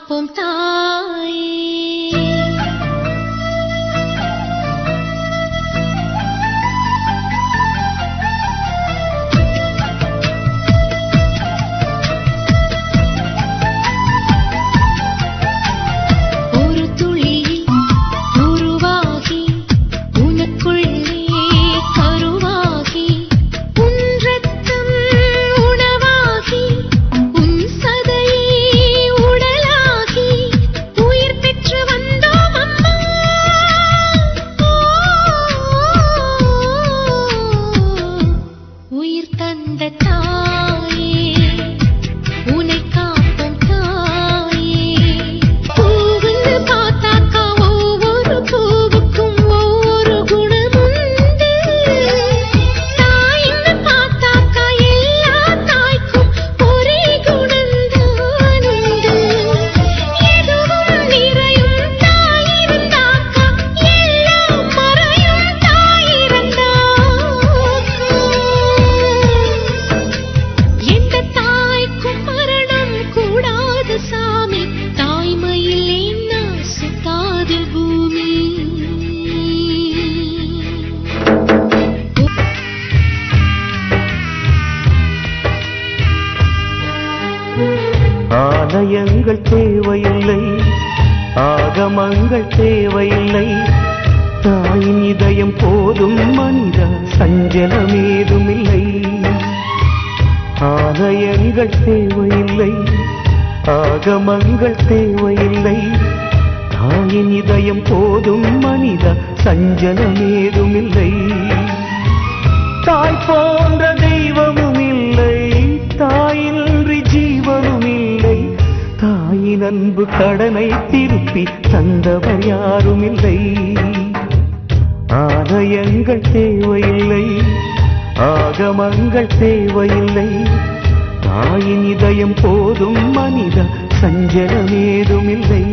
காப்போம் தாயே. ஆலயங்கள் தேவையில்லை, ஆகமங்கள் தேவையில்லை, தாயின் இதயம் போதும் மனிதா, சஞ்சலமேதுமில்லை. ஆலயங்கள் தேவையில்லை, ஆகமங்கள் தேவையில்லை, தாயின் இதயம் போதும் மனிதா, சஞ்சலமேதுமில்லை. தாய் போன்ற தெய்வமும் இல்லை, தாயின்றி ஜீவனும் இல்லை, தாயின் அன்பு கடனை திருப்பி தந்தவர் யாரும் இல்லை. ஆலயங்கள் தேவையில்லை, ஆகமங்கள் தேவையில்லை, தாயின் இதயம் போதும் மனித, சஞ்சலமேதுமில்லை.